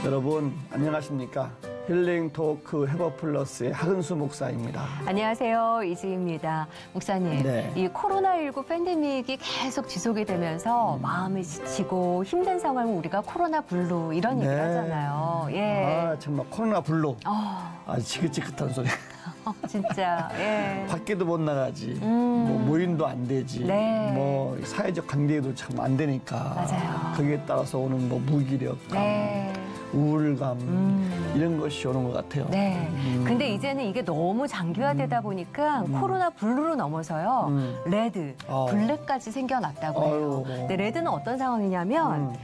여러분 안녕하십니까? 힐링 토크 회복 플러스의 하근수 목사입니다. 안녕하세요. 이지입니다. 목사님, 네. 이 코로나19 팬데믹이 계속 지속이 되면서 마음이 지치고 힘든 상황을 우리가 코로나 블루 이런 얘기를 하잖아요. 예. 정말 코로나 블루. 지긋지긋한 소리. 진짜. 예. 밖에도 못 나가지. 뭐 모임도 안 되지. 네. 뭐 사회적 관계도 참 안 되니까. 맞아요. 거기에 따라서 오는 뭐 무기력감, 네. 우울감 이런 것이 오는 것 같아요. 네. 근데 이제는 이게 너무 장기화되다 보니까 코로나 블루로 넘어서요. 레드, 블랙까지 생겨났다고 해요. 근데 레드는 어떤 상황이냐면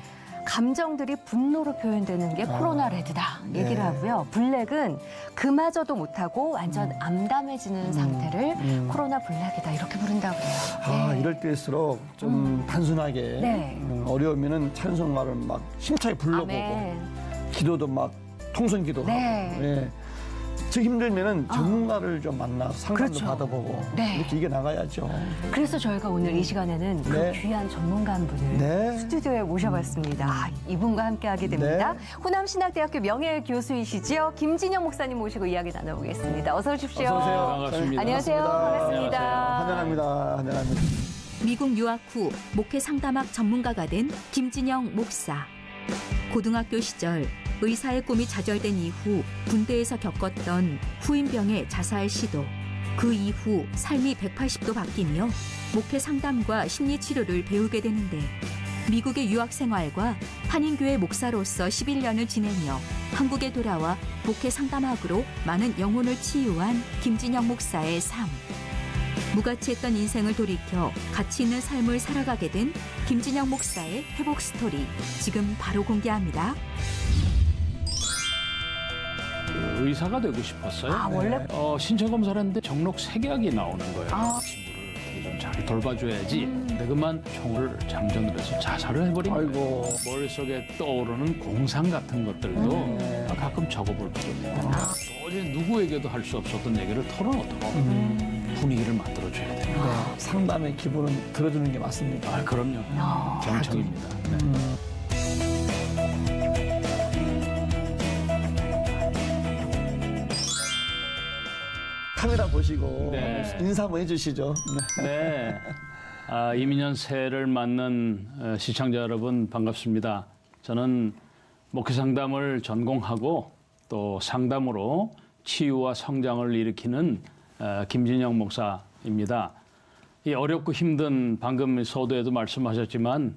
감정들이 분노로 표현되는 게 코로나 레드다 얘기를 하고요. 블랙은 그마저도 못하고 완전 암담해지는 상태를 코로나 블랙이다 이렇게 부른다고 그래요. 네. 이럴 때일수록 좀 단순하게 네. 어려우면은 찬송가를 막 힘차게 불러보고 아멘. 기도도 막 통성기도 네. 하고 예. 저 힘들면은 전문가를 좀 만나서 상담도 그렇죠. 받아보고 네. 이렇게 이겨나가야죠. 그래서 저희가 오늘 이 시간에는 그 네. 귀한 전문가 한 분을 네. 스튜디오에 모셔봤습니다. 이분과 함께하게 됩니다. 네. 호남신학대학교 명예교수이시지요. 김진영 목사님 모시고 이야기 나눠보겠습니다. 어서 오십시오. 어서 오세요. 반갑습니다. 안녕하세요. 반갑습니다. 환영합니다. 환영합니다. 미국 유학 후 목회 상담학 전문가가 된 김진영 목사. 고등학교 시절 의사의 꿈이 좌절된 이후 군대에서 겪었던 후임병의 자살 시도. 그 이후 삶이 180도 바뀌며 목회 상담과 심리 치료를 배우게 되는데 미국의 유학 생활과 한인교회 목사로서 11년을 지내며 한국에 돌아와 목회 상담학으로 많은 영혼을 치유한 김진영 목사의 삶. 무가치했던 인생을 돌이켜 가치 있는 삶을 살아가게 된 김진영 목사의 회복 스토리 지금 바로 공개합니다. 의사가 되고 싶었어요. 원래? 신체 검사를 했는데 정록 색약이 나오는 거예요. 친구를 좀 잘 돌봐줘야지. 근데 그만 총을 장전을 해서 자살을 해버린 거예요. 머릿속에 떠오르는 공상 같은 것들도 가끔 적어볼 필요가 있다. 도저히 누구에게도 할 수 없었던 얘기를 털어놓도록 분위기를 만들어줘야 돼요. 네. 상담의 기분은 들어주는 게 맞습니다. 그럼요. 경청입니다. 네. 카메라 보시고 네. 인사 한번 해주시죠. 네. 이민년 새해를 맞는 시청자 여러분 반갑습니다. 저는 목회 상담을 전공하고 또 상담으로 치유와 성장을 일으키는 김진영 목사입니다. 이 어렵고 힘든 방금 서두에도 말씀하셨지만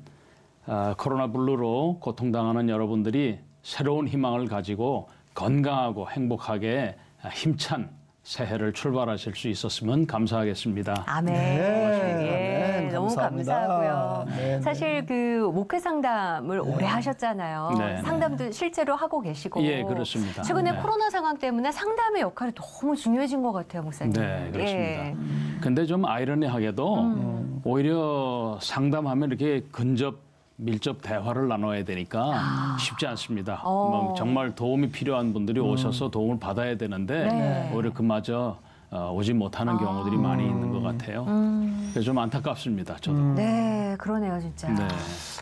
코로나 블루로 고통당하는 여러분들이 새로운 희망을 가지고 건강하고 행복하게 힘찬 새해를 출발하실 수 있었으면 감사하겠습니다. 아멘. 네, 예, 너무 감사합니다. 감사하고요. 네, 사실 그 목회 상담을 오래 하셨잖아요. 네, 상담도 실제로 하고 계시고. 예, 그렇습니다. 최근에 네. 코로나 상황 때문에 상담의 역할이 너무 중요해진 것 같아요, 목사님. 네, 그렇습니다. 예. 근데 좀 아이러니하게도 오히려 상담하면 이렇게 밀접 대화를 나눠야 되니까 쉽지 않습니다. 뭐 정말 도움이 필요한 분들이 오셔서 도움을 받아야 되는데 네. 오히려 그마저 오지 못하는 경우들이 많이 있는 것 같아요. 그래서 좀 안타깝습니다. 저도. 네, 그러네요, 진짜. 네.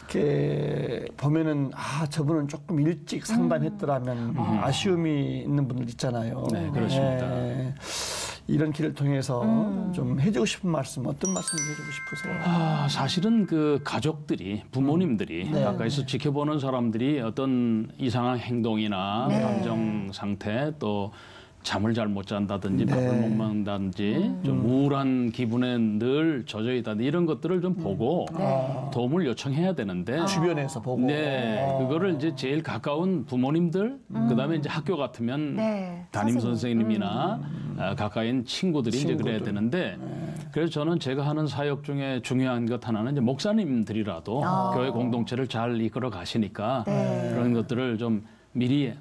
이렇게 보면은 저분은 조금 일찍 상담했더라면 아쉬움이 있는 분들 있잖아요. 네, 그렇습니다. 네. 이런 길을 통해서 좀 해주고 싶은 말씀, 어떤 말씀 해주고 싶으세요? 사실은 그 가족들이, 부모님들이 네. 가까이서 지켜보는 사람들이 어떤 이상한 행동이나 네. 감정 상태 또 잠을 잘 못 잔다든지 네. 밥을 못 먹는다든지 좀 우울한 기분에 늘 젖어 있다든지 이런 것들을 좀 보고 도움을 요청해야 되는데 주변에서 보고. 네, 그거를 이제 제일 가까운 부모님들, 그다음에 이제 학교 같으면 네, 담임 선생님이나 가까이 있는 친구들이 이제 그래야 되는데 그래서 저는 제가 하는 사역 중에 중요한 것 하나는 이제 목사님들이라도 교회 공동체를 잘 이끌어 가시니까 그런 것들을 좀 미리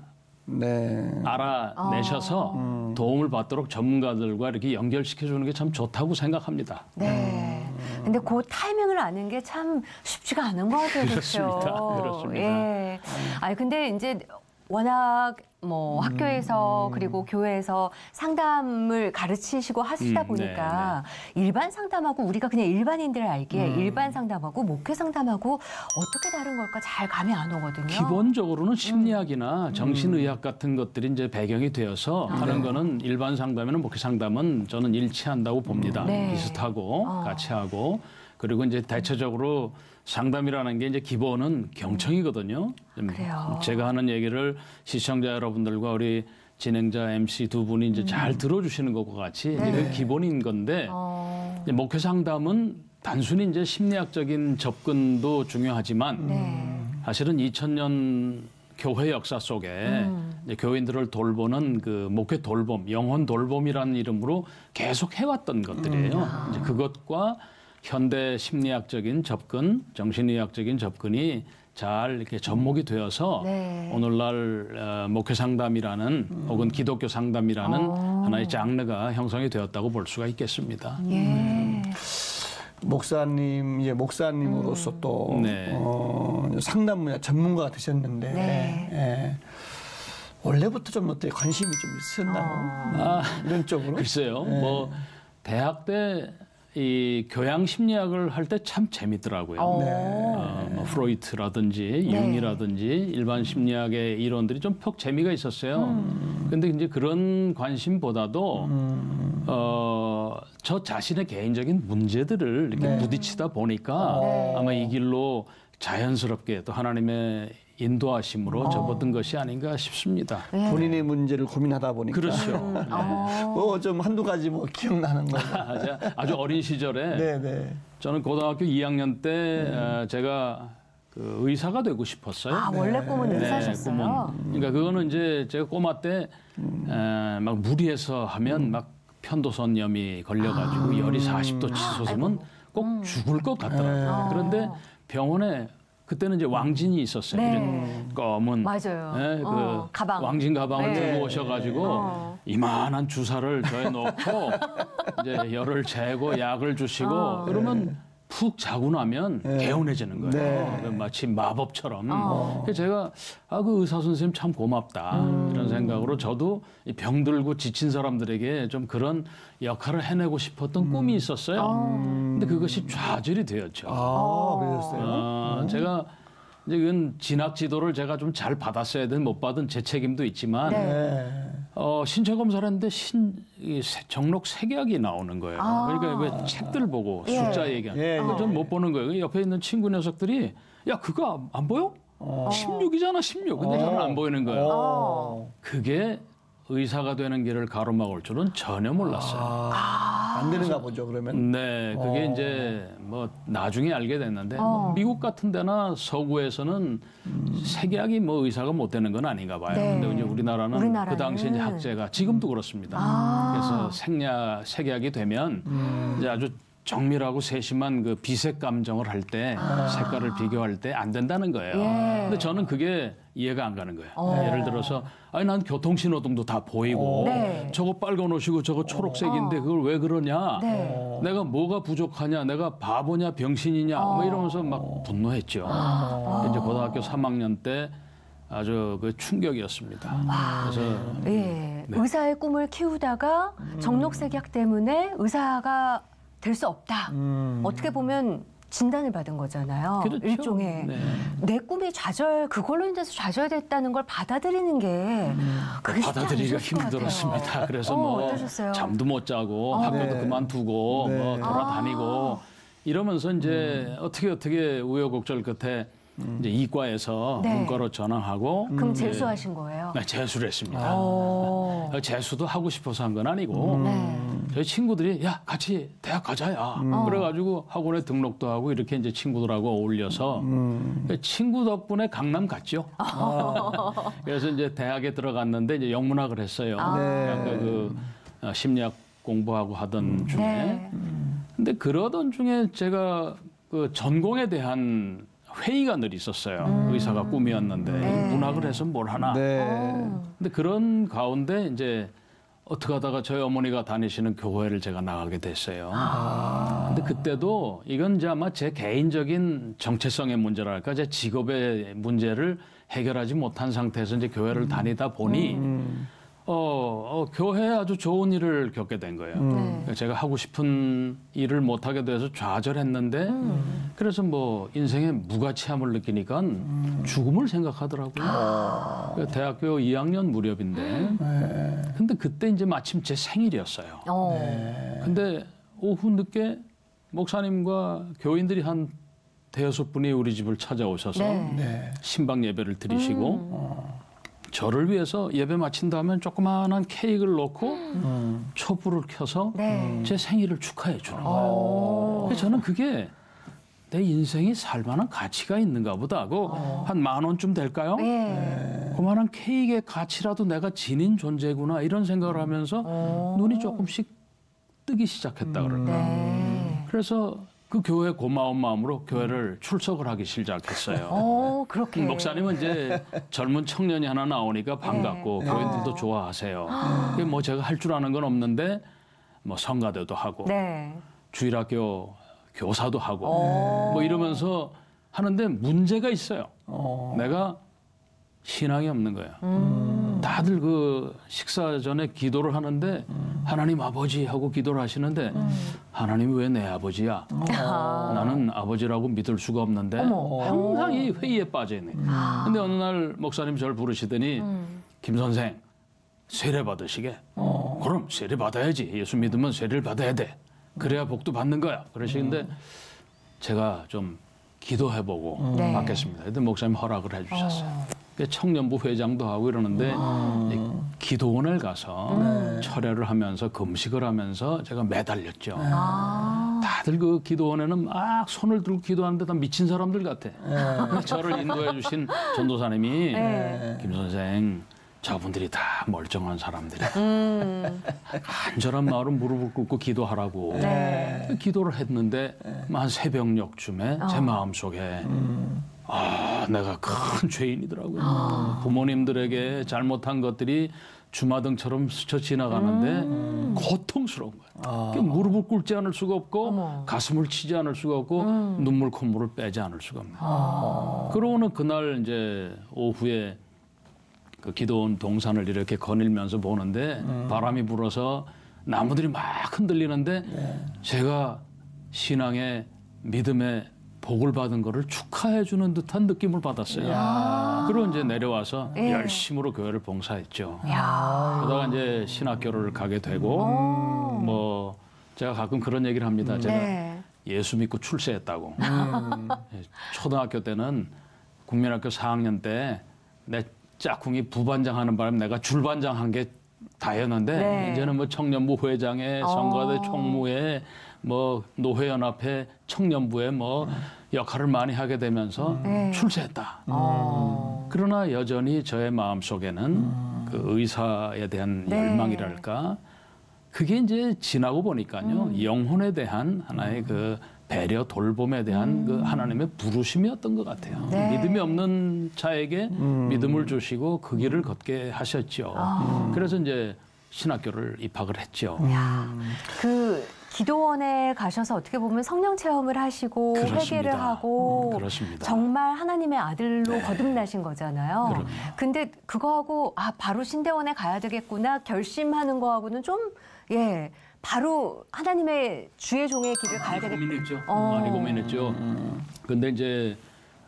네. 알아내셔서 도움을 받도록 전문가들과 이렇게 연결시켜 주는 게 참 좋다고 생각합니다. 네. 근데 그 타이밍을 아는 게 참 쉽지가 않은 것 같아요. 그렇습니다. 그렇죠? 그렇습니다. 예. 근데 이제 워낙 뭐 학교에서 그리고 교회에서 상담을 가르치시고 하시다 보니까 일반 상담하고 우리가 그냥 일반인들 알기에 일반 상담하고 목회 상담하고 어떻게 다른 걸까 잘 감이 안 오거든요. 기본적으로는 심리학이나 정신의학 같은 것들이 이제 배경이 되어서 하는 거는 일반 상담이나 목회 상담은 저는 일치한다고 봅니다. 네. 비슷하고 같이 하고 그리고 이제 대체적으로 상담이라는 게 이제 기본은 경청이거든요. 그래요. 제가 하는 얘기를 시청자 여러분들과 우리 진행자 MC 두 분이 이제 잘 들어주시는 것과 같이 이제 그 기본인 건데 이제 목회 상담은 단순히 이제 심리학적인 접근도 중요하지만 사실은 2000년 교회 역사 속에 이제 교인들을 돌보는 그 목회 돌봄, 영혼 돌봄이라는 이름으로 계속 해왔던 것들이에요. 이제 그것과 현대 심리학적인 접근, 정신의학적인 접근이 잘 이렇게 접목이 되어서 오늘날 목회 상담이라는 혹은 기독교 상담이라는 하나의 장르가 형성이 되었다고 볼 수가 있겠습니다. 목사님, 이제 목사님으로서 또 상담 분야 전문가가 되셨는데 예. 원래부터 좀 어떻게 관심이 좀 있으셨나요? 이런 쪽으로? 글쎄요. 뭐 대학 때 이 교양 심리학을 할 때 참 재밌더라고요. 뭐 프로이트라든지 융이라든지 일반 심리학의 이론들이 좀 퍽 재미가 있었어요. 근데 이제 그런 관심보다도 저 자신의 개인적인 문제들을 이렇게 부딪히다 보니까 아마 이 길로 자연스럽게 또 하나님의 인도하심으로 접어든 것이 아닌가 싶습니다. 본인의 문제를 고민하다 보니까. 그렇죠. 뭐 좀 한두 가지 뭐 기억나는 거. 아주 어린 시절에 저는 고등학교 2학년 때 제가 그 의사가 되고 싶었어요. 원래 꿈은 의사셨어요? 그러니까 그거는 이제 제가 꼬마 때 막 무리해서 하면 막 편도선염이 걸려가지고 열이 40도 치솟으면 꼭 죽을 것 같더라고요. 그런데 병원에 그때는 이제 왕진이 있었어요. 이런 검은 맞아요. 가방. 왕진 가방을 들고 오셔가지고 이만한 주사를 저에 놓고 이제 열을 재고 약을 주시고 그러면 푹 자고 나면 개운해지는 거예요. 마치 마법처럼. 그래서 제가 그 의사 선생님 참 고맙다 이런 생각으로 저도 이 병들고 지친 사람들에게 좀 그런 역할을 해내고 싶었던 꿈이 있었어요. 근데 그것이 좌절이 되었죠. 그러셨어요? 제가 이제 그건 진학 지도를 제가 좀 잘 받았어야 된 못 받은 제 책임도 있지만 신체 검사를 했는데 정록 색약이 나오는 거예요. 그러니까 왜 책들 보고 숫자 얘기하는 좀 못 보는 거예요. 옆에 있는 친구 녀석들이 야 그거 안 보여? 16이잖아 16. 근데 저는 안 보이는 거예요. 그게 의사가 되는 길을 가로막을 줄은 전혀 몰랐어요. 안 되는가 보죠, 그러면? 네, 그게 이제 뭐 나중에 알게 됐는데 미국 같은 데나 서구에서는 색약이 뭐 의사가 못 되는 건 아닌가 봐요. 근데 이제 우리나라는 그 당시에 이제 학제가 지금도 그렇습니다. 그래서 색약이 되면 이제 아주 정밀하고 세심한 그 비색 감정을 할 때 색깔을 비교할 때 안 된다는 거예요. 근데 저는 그게 이해가 안 가는 거예요. 예를 들어서 난 교통신호등도 다 보이고 저거 빨간 옷이고 저거 초록색인데 그걸 왜 그러냐. 내가 뭐가 부족하냐. 내가 바보냐 병신이냐. 뭐 이러면서 막 분노했죠. 이제 고등학교 3학년 때 아주 그 충격이었습니다. 그래서 의사의 꿈을 키우다가 정록색약 때문에 의사가 될 수 없다. 어떻게 보면 진단을 받은 거잖아요. 그렇죠. 일종의 내 꿈이 그걸로 인해서 좌절됐다는 걸 받아들이는 게 그게 받아들이기가 힘들었습니다. 그래서 뭐 어떠셨어요? 잠도 못 자고 학교도 그만두고 뭐 돌아다니고 이러면서 이제 어떻게 우여곡절 끝에 이제 이과에서 문과로 전환하고 그럼 재수하신 거예요? 네, 재수를 했습니다. 재수도 하고 싶어서 한 건 아니고 저희 친구들이 야 같이 대학 가자야. 그래가지고 학원에 등록도 하고 이렇게 이제 친구들하고 어울려서 친구 덕분에 강남 갔죠. 그래서 이제 대학에 들어갔는데 이제 영문학을 했어요. 아까 그 심리학 공부하고 하던 중에. 근데 그러던 중에 제가 그 전공에 대한 회의가 늘 있었어요. 의사가 꿈이었는데 문학을 해서 뭘 하나. 근데 그런 가운데 이제 어떻게 하다가 저희 어머니가 다니시는 교회를 제가 나가게 됐어요. 근데 그때도 이건 이제 아마 제 개인적인 정체성의 문제랄까, 제 직업의 문제를 해결하지 못한 상태에서 이제 교회를 다니다 보니 교회에 아주 좋은 일을 겪게 된 거예요. 그러니까 제가 하고 싶은 일을 못하게 돼서 좌절했는데 그래서 뭐 인생의 무가치함을 느끼니까 죽음을 생각하더라고요. 그러니까 대학교 2학년 무렵인데 근데 그때 이제 마침 제 생일이었어요. 근데 오후 늦게 목사님과 교인들이 한 대여섯 분이 우리 집을 찾아오셔서 신방 예배를 드리시고 저를 위해서 예배 마친 다음에 조그마한 케이크를 놓고 촛불을 켜서 제 생일을 축하해 주는 거예요. 그래서 저는 그게 내 인생이 살만한 가치가 있는가 보다 하고 한 10,000원쯤 될까요? 그만한 케이크의 가치라도 내가 지닌 존재구나 이런 생각을 하면서 눈이 조금씩 뜨기 시작했다 그럴까. 그래서 그 교회 고마운 마음으로 교회를 출석을 하기 시작했어요. 그렇게. 목사님은 이제 젊은 청년이 하나 나오니까 반갑고 교인들도 좋아하세요. 뭐 제가 할 줄 아는 건 없는데 뭐 성가대도 하고 주일학교 교사도 하고 뭐 이러면서 하는데 문제가 있어요. 내가 신앙이 없는 거예요. 다들 그 식사 전에 기도를 하는데 하나님 아버지 하고 기도를 하시는데 하나님이 왜 내 아버지야? 나는 아버지라고 믿을 수가 없는데 항상 이 회의에 빠져 있네. 근데 어느 날 목사님 저를 부르시더니 김 선생 세례 받으시게? 그럼 세례 받아야지. 예수 믿으면 세례를 받아야 돼. 그래야 복도 받는 거야. 그러시는데 제가 좀 기도해보고 받겠습니다. 근데 목사님 허락을 해주셨어요. 청년부 회장도 하고 이러는데 기도원을 가서 철야를 하면서 금식을 하면서 제가 매달렸죠. 다들 그 기도원에는 막 손을 들고 기도하는데 다 미친 사람들 같아. 저를 인도해 주신 전도사님이 김 선생 저분들이 다 멀쩡한 사람들이야. 간절한 마음으로 무릎을 꿇고 기도하라고 기도를 했는데 한 새벽녘쯤에 제 마음속에 내가 큰 죄인이더라고요. 부모님들에게 잘못한 것들이 주마등처럼 스쳐 지나가는데 고통스러운 거예요. 무릎을 꿇지 않을 수가 없고 가슴을 치지 않을 수가 없고 눈물 콧물을 빼지 않을 수가 없는 거예요. 그러고는 그날 이제 오후에 그 기도원 동산을 이렇게 거닐면서 보는데 바람이 불어서 나무들이 막 흔들리는데 제가 신앙의 믿음의 복을 받은 거를 축하해 주는 듯한 느낌을 받았어요. 그리고 이제 내려와서 열심으로 교회를 봉사했죠. 그러다가 이제 신학교를 가게 되고 뭐 제가 가끔 그런 얘기를 합니다. 제가 예수 믿고 출세했다고. 초등학교 때는 국민학교 4학년 때 내 짝꿍이 부반장 하는 바람에 내가 줄반장 한 게 다였는데 이제는 뭐 청년부 회장에 성가대 총무에 뭐 노회연합회 청년부에 뭐 역할을 많이 하게 되면서 출세했다. 그러나 여전히 저의 마음속에는 그 의사에 대한 열망이랄까 그게 이제 지나고 보니까요 영혼에 대한 하나의 그 배려 돌봄에 대한 그 하나님의 부르심이었던 것 같아요. 믿음이 없는 자에게 믿음을 주시고 그 길을 걷게 하셨죠. 그래서 이제 신학교를 입학을 했죠. 그 기도원에 가셔서 어떻게 보면 성령 체험을 하시고 그렇습니다. 회개를 하고 그렇습니다. 정말 하나님의 아들로 거듭나신 거잖아요. 그럼요. 근데 그거하고 바로 신대원에 가야 되겠구나 결심하는 거하고는 좀 바로 하나님의 주의 종의 길을 가야 되겠다. 고민했죠. 많이 고민했죠. 근데 이제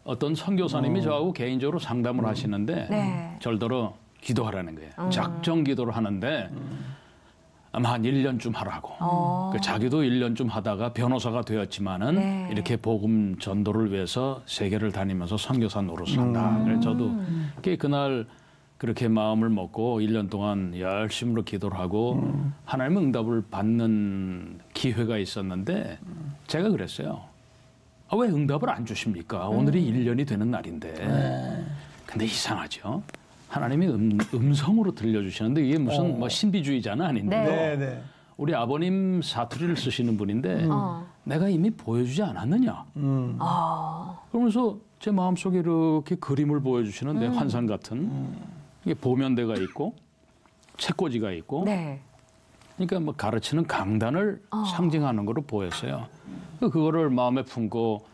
어떤 선교사님이 저하고 개인적으로 상담을 하시는데 절더러 기도하라는 거예요. 작정 기도를 하는데 아마 한 1년쯤 하라고. 자기도 1년쯤 하다가 변호사가 되었지만은 이렇게 복음 전도를 위해서 세계를 다니면서 선교사 노릇을 한다. 그래서 저도 그날 그렇게 마음을 먹고 1년 동안 열심으로 기도를 하고 하나님의 응답을 받는 기회가 있었는데 제가 그랬어요. 왜 응답을 안 주십니까? 오늘이 1년이 되는 날인데. 근데 이상하죠. 하나님이 음성으로 들려주시는데 이게 무슨 뭐 신비주의자는 아닌데 우리 아버님 사투리를 쓰시는 분인데 내가 이미 보여주지 않았느냐. 그러면서 제 마음속에 이렇게 그림을 보여주시는 내 환상 같은 이게 보면대가 있고 책꽂이가 있고 그러니까 뭐 가르치는 강단을 상징하는 거로 보였어요. 그거를 마음에 품고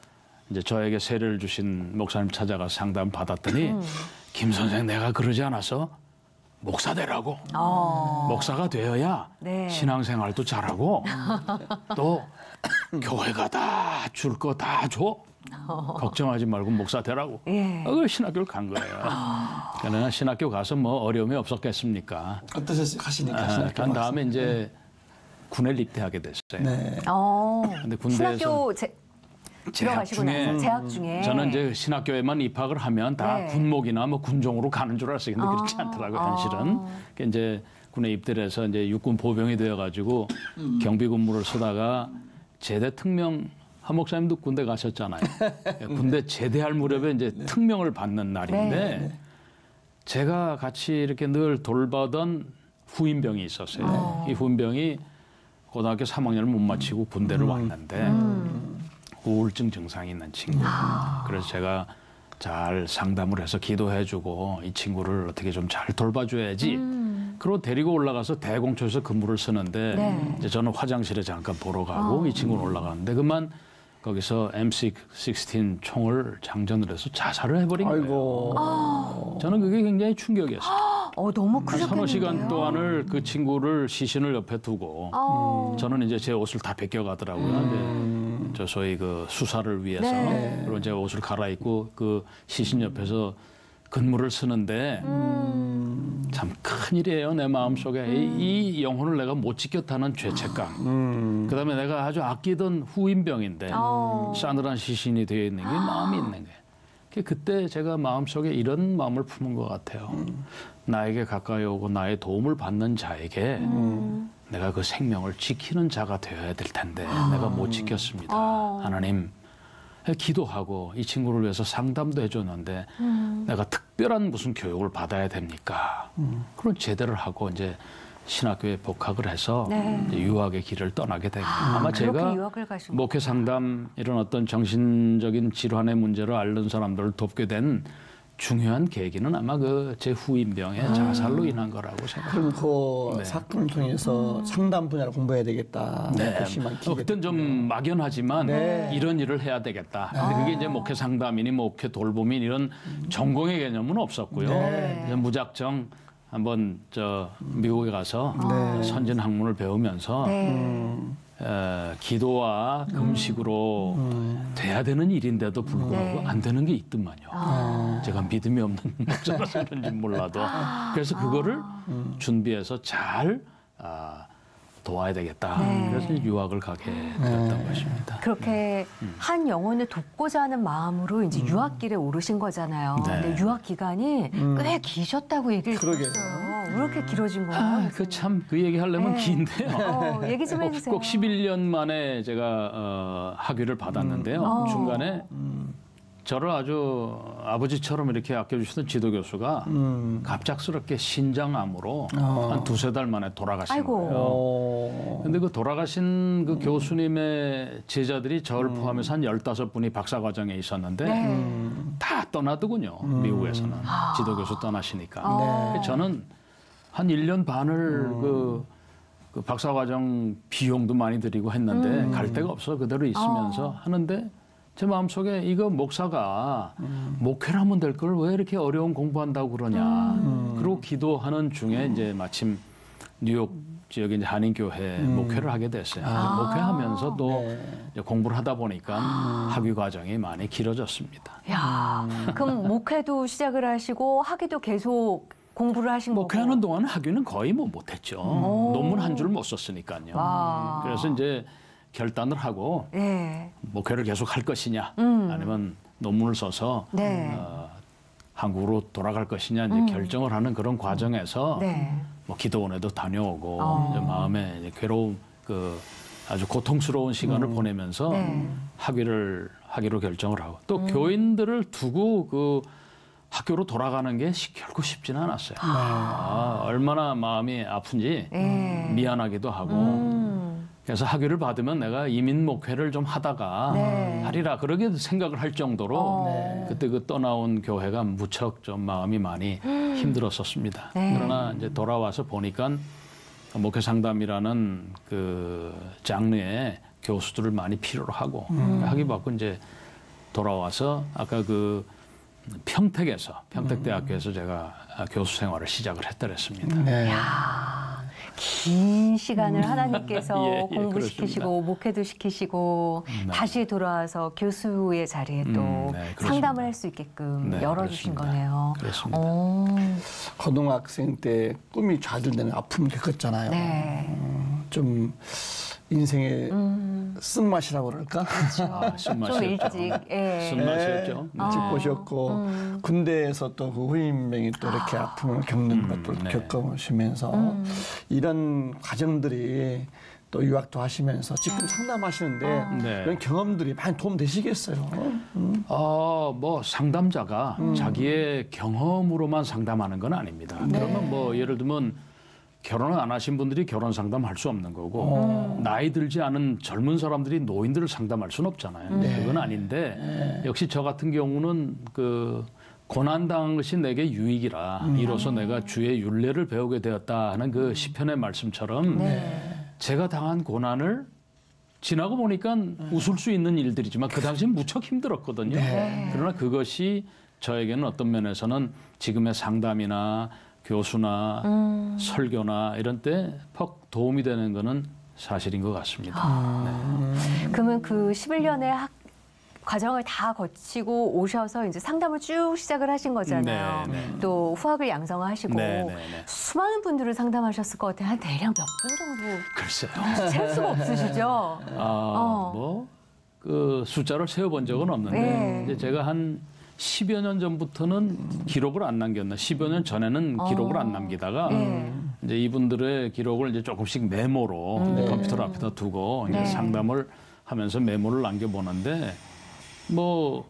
이제 저에게 세례를 주신 목사님 찾아가 상담 받았더니 김 선생 내가 그러지 않아서 목사 되라고. 목사가 되어야 네. 신앙생활도 잘하고 또 교회가 다 줄 거 다 줘. 걱정하지 말고 목사 되라고. 예. 그 신학교를 간 거예요. 그러나 신학교 가서 뭐 어려움이 없었겠습니까? 어떠셨어요? 가시니까. 간 다음에 이제 군에 입대하게 됐어요. 네. 근데 군대에서 신학교 들어가시고 나서 재학 중에 저는 이제 신학교에만 입학을 하면 다 네. 군목이나 뭐 군종으로 가는 줄 알았어요. 근데 그렇지 않더라고요, 현실은. 그러니까 이제 군에 입대를 해서 이제 육군 보병이 되어가지고 경비 근무를 쓰다가 제대 특명 한 목사님도 군대 가셨잖아요. 군대 제대할 무렵에 이제 특명을 받는 날인데 네. 제가 같이 이렇게 늘 돌보던 후임병이 있었어요. 이 후임병이 고등학교 3학년을 못 마치고 군대를 왔는데 우울증 증상이 있는 친구. 그래서 제가 잘 상담을 해서 기도해주고 이 친구를 어떻게 좀 잘 돌봐줘야지. 그리고 데리고 올라가서 대공초에서 근무를 쓰는데 네. 이제 저는 화장실에 잠깐 보러 가고 이 친구는 올라가는데 그만 거기서 M16 총을 장전을 해서 자살을 해버린 거예요. 저는 그게 굉장히 충격이었어요. 너무 한 크셨겠는데요. 서너 시간 동안을 그 친구를 시신을 옆에 두고 저는 이제 제 옷을 다 벗겨가더라고요. 저 소위 그 수사를 위해서. 네. 그리고 제 옷을 갈아입고 그 시신 옆에서 근무를 쓰는데 참 큰일이에요. 내 마음속에 이 영혼을 내가 못 지켰다는 죄책감. 그다음에 내가 아주 아끼던 후임병인데 싸늘한 시신이 되어 있는 게 마음이 있는 거예요. 그때 제가 마음속에 이런 마음을 품은 것 같아요. 나에게 가까이 오고 나의 도움을 받는 자에게 내가 그 생명을 지키는 자가 되어야 될 텐데 내가 못 지켰습니다. 하나님. 기도하고 이 친구를 위해서 상담도 해줬는데 내가 특별한 무슨 교육을 받아야 됩니까? 그런 제대를 하고 이제 신학교에 복학을 해서 이제 유학의 길을 떠나게 되고 아마 제가 목회 상담 이런 어떤 정신적인 질환의 문제를 앓는 사람들을 돕게 된 중요한 계기는 아마 그 제 후임병의 자살로 인한 거라고 생각합니다. 그럼 그 사건을 통해서 상담 분야를 공부해야 되겠다. 그땐 좀 막연하지만 이런 일을 해야 되겠다. 근데 그게 이제 목회 상담이니 목회 돌봄인 이런 전공의 개념은 없었고요. 이제 무작정 한번 미국에 가서 선진 학문을 배우면서 기도와 금식으로 돼야 되는 일인데도 불구하고 안 되는 게 있더만요. 제가 믿음이 없는 목사라서 그런지 몰라도. 그래서 그거를 준비해서 잘 도와야 되겠다. 그래서 유학을 가게 되었던 것입니다. 그렇게 한 영혼을 돕고자 하는 마음으로 이제 유학길에 오르신 거잖아요. 근데 유학 기간이 꽤 기셨다고 얘기를 들었어요. 왜 이렇게 길어진 거예요? 그 얘기 하려면 긴데요. 얘기 좀 해주세요. 꼭 11년 만에 제가 학위를 받았는데요. 중간에 저를 아주 아버지처럼 이렇게 아껴주시던 지도교수가 갑작스럽게 신장암으로 한 두세 달 만에 돌아가신 거예요. 근데 그 돌아가신 그 교수님의 제자들이 저를 포함해서 한 15분이 박사과정에 있었는데 다 떠나더군요. 미국에서는. 지도교수 떠나시니까. 저는 한 1년 반을 그 박사과정 비용도 많이 들이고 했는데 갈 데가 없어 그대로 있으면서 하는데 제 마음속에 이거 목사가 목회를 하면 될 걸 왜 이렇게 어려운 공부한다고 그러냐. 그리고 기도하는 중에 이제 마침 뉴욕 지역에 이제 한인교회 목회를 하게 됐어요. 목회하면서 또 이제 공부를 하다 보니까 학위 과정이 많이 길어졌습니다. 야, 그럼 목회도 시작을 하시고 학위도 계속 공부를 하신 거고. 목회하는 동안 학위는 거의 못했죠. 논문 한 줄 못 썼으니까요. 그래서 이제 결단을 하고 목회를 계속 할 것이냐 아니면 논문을 써서 한국으로 돌아갈 것이냐 이제 결정을 하는 그런 과정에서 뭐 기도원에도 다녀오고 이제 마음에 이제 괴로움 아주 고통스러운 시간을 보내면서 학위로 결정을 하고 또 교인들을 두고 학교로 돌아가는 게 결코 쉽지는 않았어요. 얼마나 마음이 아픈지 미안하기도 하고 그래서 학위를 받으면 내가 이민 목회를 좀 하다가 하리라 그러게 생각을 할 정도로 그때 떠나온 교회가 무척 좀 마음이 많이 힘들었었습니다. 그러나 이제 돌아와서 보니까 목회 상담이라는 그 장르에 교수들을 많이 필요로 하고 학위 받고 이제 돌아와서 아까 그 평택대학교에서 제가 교수 생활을 시작을 했더랬습니다. 네. 긴 시간을 하나님께서 예, 공부시키시고 그렇습니다. 목회도 시키시고 네. 다시 돌아와서 교수의 자리에 또 네, 상담을 할 수 있게끔 네, 열어주신 그렇습니다. 거네요. 그렇습니다. 고등학생 때 꿈이 좌절되는 아픔을 겪었잖아요. 네. 좀 인생의 쓴맛이라고 그럴까? 좀 쓴맛이었죠. 일찍. 예. 쓴맛이었죠. 네. 일찍 보셨고 군대에서 또 그 후임병이 또 이렇게 아픔을 겪는 것도 네. 겪으시면서 이런 과정들이 또 유학도 하시면서 지금 상담하시는데 네. 이런 경험들이 많이 도움되시겠어요? 뭐 상담자가 자기의 경험으로만 상담하는 건 아닙니다. 그러면 뭐 예를 들면 결혼을 안 하신 분들이 결혼 상담할 수 없는 거고 나이 들지 않은 젊은 사람들이 노인들을 상담할 수는 없잖아요. 그건 아닌데 역시 저 같은 경우는 그 고난당한 것이 내게 유익이라 이로써 내가 주의 율례를 배우게 되었다 하는 그 시편의 말씀처럼 제가 당한 고난을 지나고 보니까 웃을 수 있는 일들이지만 그 당시엔 무척 힘들었거든요. 그러나 그것이 저에게는 어떤 면에서는 지금의 상담이나 교수나 설교나 이런 때 퍽 도움이 되는 거는 사실인 것 같습니다. 그러면 그 11년의 과정을 다 거치고 오셔서 이제 상담을 쭉 시작을 하신 거잖아요. 네, 네. 또 후학을 양성하시고 네, 네, 네. 수많은 분들을 상담하셨을 것 같아요. 한 대략 몇 분 정도 글쎄요. 셀 수가 없으시죠? 뭐 그 숫자를 세어본 적은 없는데 네. 이제 제가 한 10여 년 전부터는 기록을 안 남겼나. 10여 년 전에는 기록을 안 남기다가 이제 이분들의 기록을 이제 조금씩 메모로 컴퓨터 앞에다 두고 이제 상담을 하면서 메모를 남겨보는데 뭐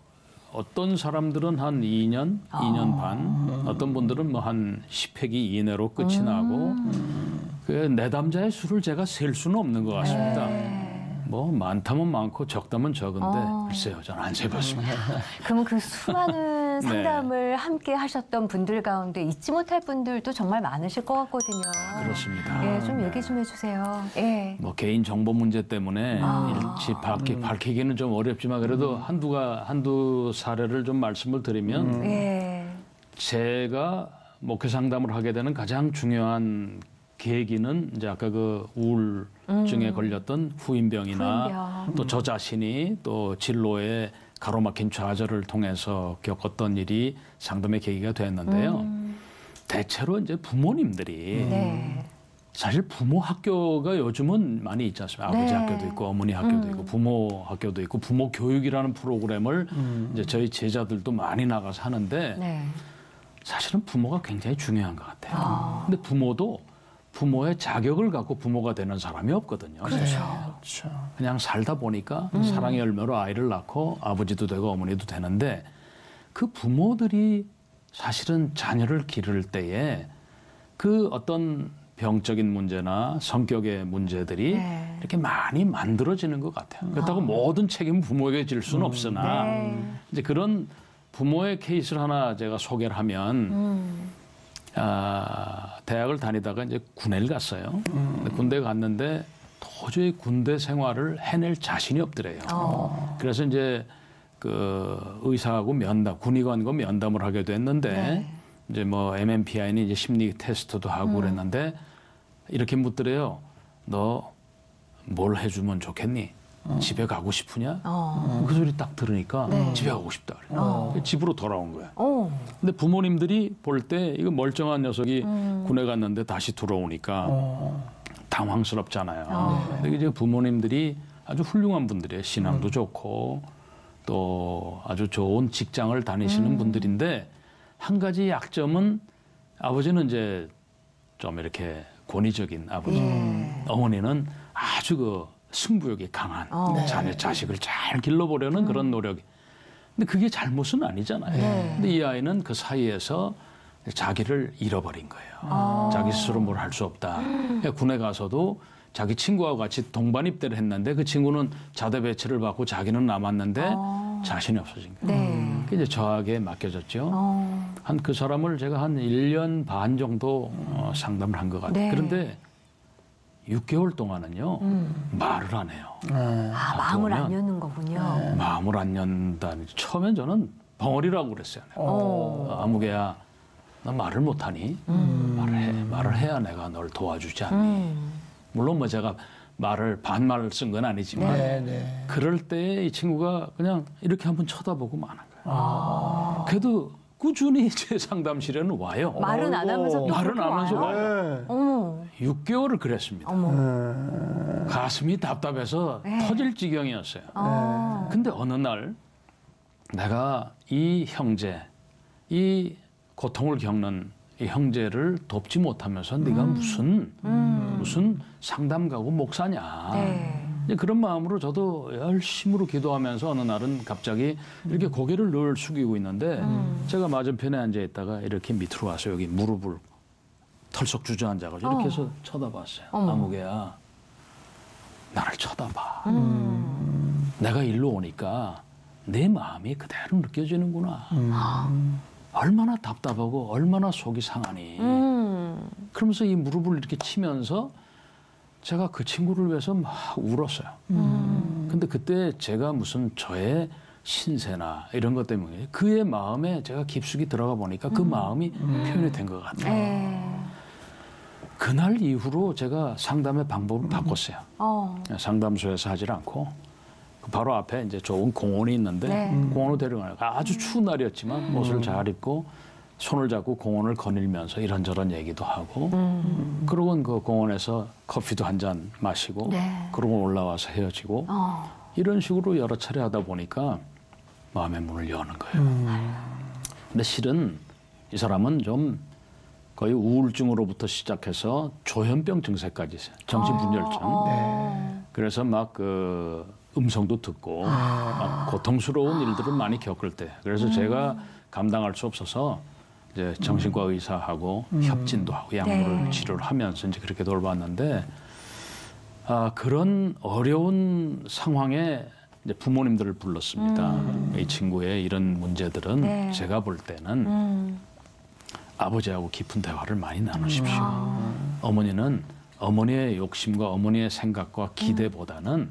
어떤 사람들은 한 2년, 2년 반, 어떤 분들은 뭐 한 10회기 이내로 끝이 나고 그 내담자의 수를 제가 셀 수는 없는 것 같습니다. 뭐 많다면 많고 적다면 적은데 글쎄요, 저는 안 세봤습니다. 그러면 그 수많은 상담을 함께 하셨던 분들 가운데 잊지 못할 분들도 정말 많으실 것 같거든요. 그렇습니다. 예, 좀 얘기 좀 해주세요. 예. 뭐 개인 정보 문제 때문에 일치 밝히기는 좀 어렵지만 그래도 한두 사례를 좀 말씀을 드리면 제가 목회 상담을 하게 되는 가장 중요한 계기는 이제 아까 그 우울증에 걸렸던 후임병이나 또 저 자신이 또 진로에 가로막힌 좌절을 통해서 겪었던 일이 상담의 계기가 됐는데요. 대체로 이제 부모님들이 사실 부모 학교가 요즘은 많이 있지 않습니까? 아버지 학교도 있고 어머니 학교도 있고 부모 학교도 있고 부모 교육이라는 프로그램을 이제 저희 제자들도 많이 나가서 하는데 사실은 부모가 굉장히 중요한 것 같아요. 근데 부모도 부모의 자격을 갖고 부모가 되는 사람이 없거든요. 그렇죠. 그냥 살다 보니까 사랑의 열매로 아이를 낳고 아버지도 되고 어머니도 되는데 그 부모들이 사실은 자녀를 기를 때에 그 어떤 병적인 문제나 성격의 문제들이 이렇게 많이 만들어지는 것 같아요. 그렇다고 모든 책임은 부모에게 질 수는 없으나 이제 그런 부모의 케이스를 하나 제가 소개를 하면 대학을 다니다가 이제 군대를 갔어요. 군대 갔는데 도저히 군대 생활을 해낼 자신이 없더래요. 그래서 이제 그 의사하고 군의관과 면담을 하게 됐는데 이제 뭐 MMPI는 이제 심리 테스트도 하고 그랬는데 이렇게 묻더래요. 너 뭘 해주면 좋겠니? 집에 가고 싶으냐? 그 소리 딱 들으니까 집에 가고 싶다 그래요. 집으로 돌아온 거야. 근데 부모님들이 볼 때 이거 멀쩡한 녀석이 군에 갔는데 다시 들어오니까 당황스럽잖아요. 근데 이제 부모님들이 아주 훌륭한 분들이에요. 신앙도 좋고 또 아주 좋은 직장을 다니시는 분들인데 한 가지 약점은 아버지는 이제 좀 이렇게 권위적인 아버지, 어머니는 아주 그 승부욕이 강한 자식을 잘 길러보려는 그런 노력이. 근데 그게 잘못은 아니잖아요. 근데 이 아이는 그 사이에서 자기를 잃어버린 거예요. 자기 스스로 뭘 할 수 없다. 군에 가서도 자기 친구하고 같이 동반 입대를 했는데 그 친구는 자대 배치를 받고 자기는 남았는데 자신이 없어진 거예요. 그게 이제 저에게 맡겨졌죠. 한 그 사람을 제가 한 1년 반 정도 상담을 한 것 같아요. 그런데 6개월 동안은요 말을 안 해요. 마음을 안 여는 거군요. 마음을 안 연다니. 처음엔 저는 벙어리라고 그랬어요. 아무개야, 나 말을 못하니? 말을 해야 내가 널 도와주지 않니? 물론 뭐 제가 반말을 쓴 건 아니지만 그럴 때 이 친구가 그냥 이렇게 한번 쳐다보고 마는 거예요. 그래도 꾸준히 제 상담실에는 와요. 말은 안 하면서 또 말은 안 하면서 와요? 와요. 6개월을 그랬습니다. 가슴이 답답해서 터질 지경이었어요. 근데 어느 날 내가 이 형제, 이 고통을 겪는 이 형제를 돕지 못하면서 네가 무슨 상담가고 목사냐. 이제 그런 마음으로 저도 열심으로 기도하면서 어느 날은 갑자기 이렇게 고개를 늘 숙이고 있는데 제가 맞은편에 앉아 있다가 이렇게 밑으로 와서 여기 무릎을 털썩 주저앉아가지고 이렇게 해서 쳐다봤어요. 아무개야, 나를 쳐다봐. 내가 일로 오니까 내 마음이 그대로 느껴지는구나. 얼마나 답답하고 얼마나 속이 상하니. 그러면서 이 무릎을 이렇게 치면서 제가 그 친구를 위해서 막 울었어요. 근데 그때 제가 무슨 저의 신세나 이런 것 때문에 그의 마음에 제가 깊숙이 들어가 보니까 그 마음이 표현이 된 것 같아요. 그날 이후로 제가 상담의 방법을 바꿨어요. 상담소에서 하질 않고 바로 앞에 이제 좋은 공원이 있는데 공원으로 데려가요. 아주 추운 날이었지만 옷을 잘 입고 손을 잡고 공원을 거닐면서 이런저런 얘기도 하고 그러고 그 공원에서 커피도 한 잔 마시고 그러고 올라와서 헤어지고 이런 식으로 여러 차례 하다 보니까 마음의 문을 여는 거예요. 근데 실은 이 사람은 좀 거의 우울증으로부터 시작해서 조현병 증세까지 있어요. 정신분열증. 그래서 막 그 음성도 듣고 막 고통스러운 일들을 많이 겪을 때 그래서 제가 감당할 수 없어서 이제 정신과 의사하고 협진도 하고 약물을 치료를 하면서 이제 그렇게 돌봤는데 그런 어려운 상황에 이제 부모님들을 불렀습니다. 이 친구의 이런 문제들은 제가 볼 때는 아버지하고 깊은 대화를 많이 나누십시오. 어머니는 어머니의 욕심과 어머니의 생각과 기대보다는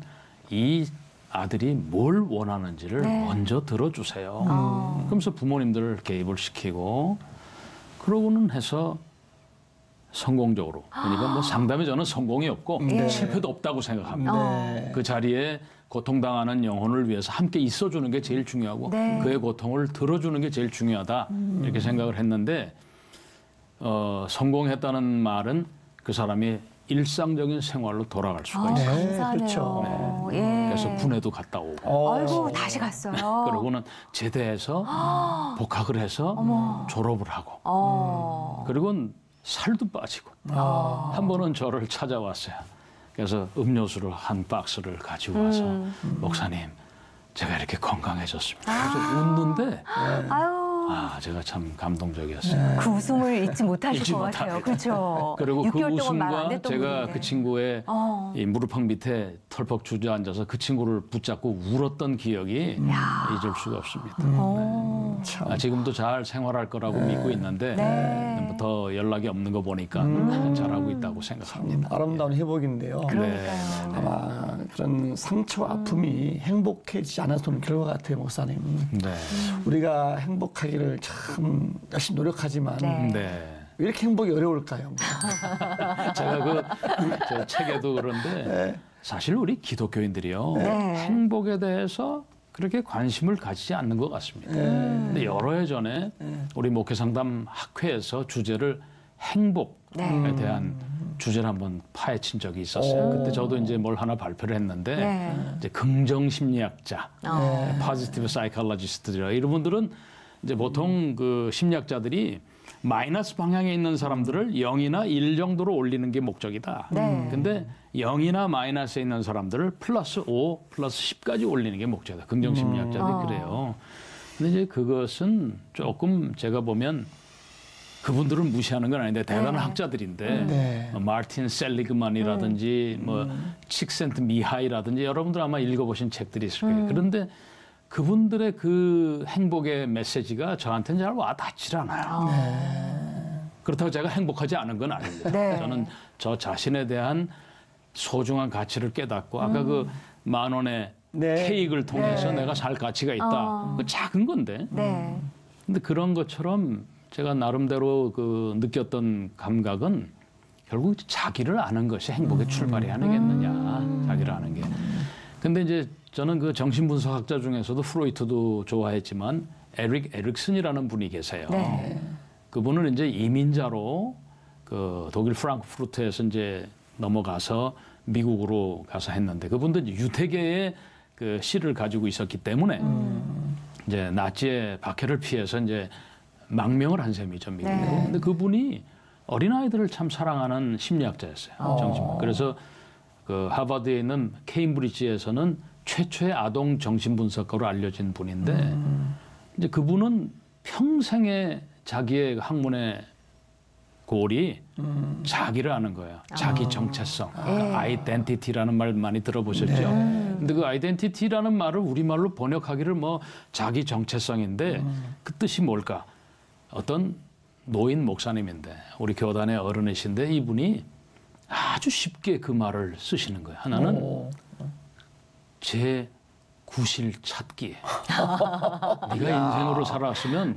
이 아들이 뭘 원하는지를 먼저 들어주세요. 그러면서 부모님들을 개입을 시키고 그러고는 해서 성공적으로 그러니까 뭐 상담에 저는 성공이 없고 실패도 없다고 생각합니다. 그 자리에 고통당하는 영혼을 위해서 함께 있어주는 게 제일 중요하고 그의 고통을 들어주는 게 제일 중요하다 이렇게 생각을 했는데 성공했다는 말은 그 사람이 일상적인 생활로 돌아갈 수가 있어요. 그렇죠. 그래서 군에도 갔다 오고. 아이고 다시 갔어요. 그러고는 제대해서 복학을 해서 졸업을 하고. 그리고는 살도 빠지고. 한 번은 저를 찾아왔어요. 그래서 음료수를 한 박스를 가지고 와서 목사님 제가 이렇게 건강해졌습니다. 그래서 웃는데 제가 참 감동적이었어요. 그 웃음을 잊지 못하실 것 같아요. 그렇죠. 그리고 그 웃음과 제가 그 친구의 이 무릎팍 밑에 털퍽 주저앉아서 그 친구를 붙잡고 울었던 기억이 잊을 수가 없습니다. 지금도 잘 생활할 거라고 믿고 있는데 더 연락이 없는 거 보니까 잘하고 있다고 생각합니다. 아름다운 회복인데요. 아마 그런 상처와 아픔이 행복해지지 않아서 오는 결과 같아요, 목사님. 우리가 행복하기를 참 열심히 노력하지만 왜 이렇게 행복이 어려울까요? 제가 저 책에도 그런데 사실 우리 기독교인들이요 행복에 대해서 그렇게 관심을 가지지 않는 것 같습니다. 근데 여러 해 전에 우리 목회상담 학회에서 주제를 행복에 대한 주제를 한번 파헤친 적이 있었어요. 그때 저도 이제 뭘 하나 발표를 했는데 이제 긍정 심리학자, 포지티브 사이콜로지스트들 이런 분들은 이제 보통 그 심리학자들이 마이너스 방향에 있는 사람들을 0이나 1 정도로 올리는 게 목적이다. 근데 0이나 마이너스에 있는 사람들을 플러스 5, 플러스 10까지 올리는 게 목적이다. 긍정 심리학자들이 그래요. 근데 이제 그것은 조금 제가 보면 그분들은 무시하는 건 아닌데 대단한 학자들인데 마틴 셀리그만이라든지 뭐 칙센트 미하이라든지 여러분들 아마 읽어보신 책들이 있을 거예요. 그런데 그분들의 그 행복의 메시지가 저한테는 잘 와닿질 않아요. 그렇다고 제가 행복하지 않은 건 아닙니다. 저는 저 자신에 대한 소중한 가치를 깨닫고 아까 그 10,000원의 케이크를 통해서 내가 살 가치가 있다. 그 작은 건데. 근데 그런 것처럼 제가 나름대로 그 느꼈던 감각은 결국 자기를 아는 것이 행복의 출발이 아니겠느냐. 자기를 아는 게. 근데 이제 저는 그 정신분석학자 중에서도 프로이트도 좋아했지만 에릭 에릭슨이라는 분이 계세요. 그분은 이제 이민자로 그 독일 프랑크푸르트에서 이제 넘어가서 미국으로 가서 했는데 그분도 유태계의 그 씨를 가지고 있었기 때문에 이제 나치의 박해를 피해서 이제 망명을 한 셈이죠, 미국으로. 근데 그분이 어린아이들을 참 사랑하는 심리학자였어요. 정신분. 그래서 그 하버드에 있는 케임브리지에서는 최초의 아동 정신분석가로 알려진 분인데 이제 그분은 평생에 자기의 학문의 골이 자기를 아는 거예요. 자기 정체성. 그러니까 아이덴티티라는 말 많이 들어보셨죠? 근데 그 아이덴티티라는 말을 우리말로 번역하기를 뭐 자기 정체성인데 그 뜻이 뭘까? 어떤 노인 목사님인데 우리 교단의 어른이신데 이분이 아주 쉽게 그 말을 쓰시는 거예요. 하나는 제 구실 찾기. 네가 인생으로 살았으면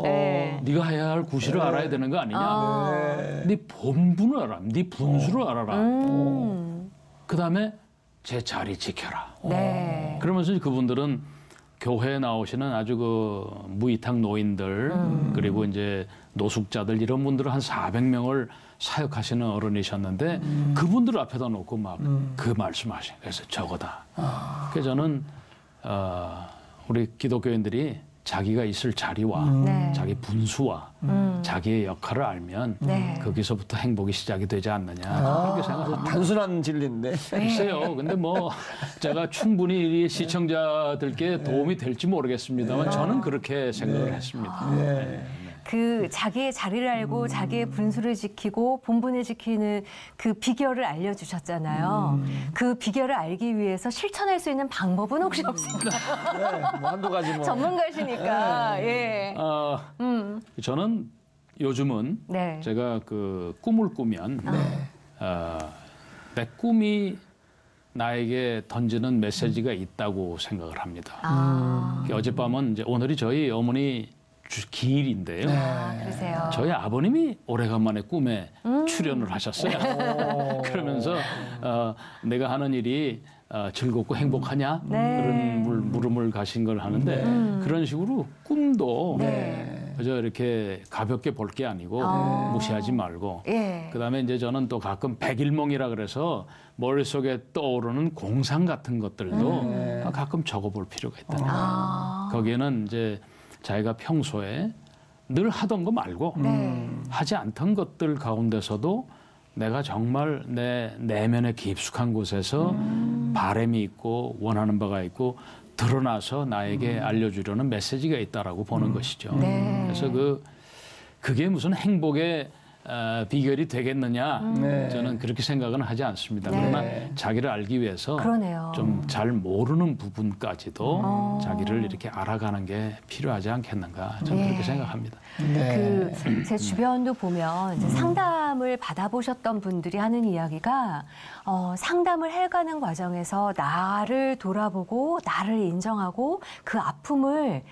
네가 해야 할 구실을 알아야 되는 거 아니냐. 네 본분을 알아. 네 분수를 알아라. 그다음에 제 자리 지켜라. 그러면서 그분들은 교회에 나오시는 아주 그 무이탁 노인들 그리고 이제 노숙자들 이런 분들을 한 400명을 사역하시는 어른이셨는데 그분들 앞에다 놓고 막 그 말씀하신 그래서 저거다. 그래서 저는 우리 기독교인들이 자기가 있을 자리와 자기 분수와 자기의 역할을 알면 거기서부터 행복이 시작이 되지 않느냐 그렇게 생각합니다. 단순한 진리인데. 글쎄요. 근데 뭐 제가 충분히 시청자들께 도움이 될지 모르겠습니다만 저는 그렇게 생각을 했습니다. 그 자기의 자리를 알고 자기의 분수를 지키고 본분을 지키는 그 비결을 알려주셨잖아요. 그 비결을 알기 위해서 실천할 수 있는 방법은 혹시 없을까요? 뭐 한두 가지 뭐. 전문가시니까. 저는 요즘은 제가 그 꿈을 꾸면 내 꿈이 나에게 던지는 메시지가 있다고 생각을 합니다. 어젯밤은 이제 오늘이 저희 어머니 기일인데요. 그러세요. 저희 아버님이 오래간만에 꿈에 출연을 하셨어요. 그러면서 내가 하는 일이 즐겁고 행복하냐 그런 물음을 가신 걸 하는데 그런 식으로 꿈도 그저 이렇게 가볍게 볼 게 아니고 무시하지 말고 그다음에 이제 저는 또 가끔 백일몽이라 그래서 머릿속에 떠오르는 공상 같은 것들도 가끔 적어볼 필요가 있다. 거기에는 이제 자기가 평소에 늘 하던 거 말고 하지 않던 것들 가운데서도 내가 정말 내 내면의 깊숙한 곳에서 바람이 있고 원하는 바가 있고 드러나서 나에게 알려주려는 메시지가 있다라고 보는 것이죠. 그래서 그게 무슨 행복의 비결이 되겠느냐 저는 그렇게 생각은 하지 않습니다. 그러나 자기를 알기 위해서 좀 잘 모르는 부분까지도 자기를 이렇게 알아가는 게 필요하지 않겠는가 저는 그렇게 생각합니다. 제 주변도 보면 이제 상담을 받아보셨던 분들이 하는 이야기가 상담을 해가는 과정에서 나를 돌아보고 나를 인정하고 그 아픔을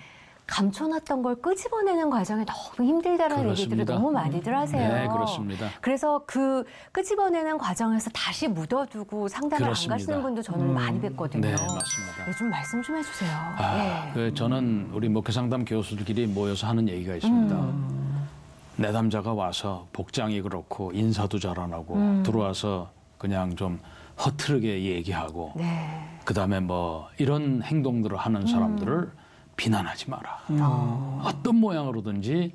감춰놨던 걸 끄집어내는 과정이 너무 힘들다는 얘기들을 너무 많이들 하세요. 네, 그렇습니다. 그래서 그 끄집어내는 과정에서 다시 묻어두고 상담을 안 가시는 분도 저는 많이 뵀거든요. 네, 맞습니다. 좀 말씀 좀 해주세요. 저는 우리 목회상담 교수들끼리 모여서 하는 얘기가 있습니다. 내담자가 와서 복장이 그렇고 인사도 잘 안 하고 들어와서 그냥 좀 허투르게 얘기하고 그다음에 뭐 이런 행동들을 하는 사람들을 비난하지 마라. 어떤 모양으로든지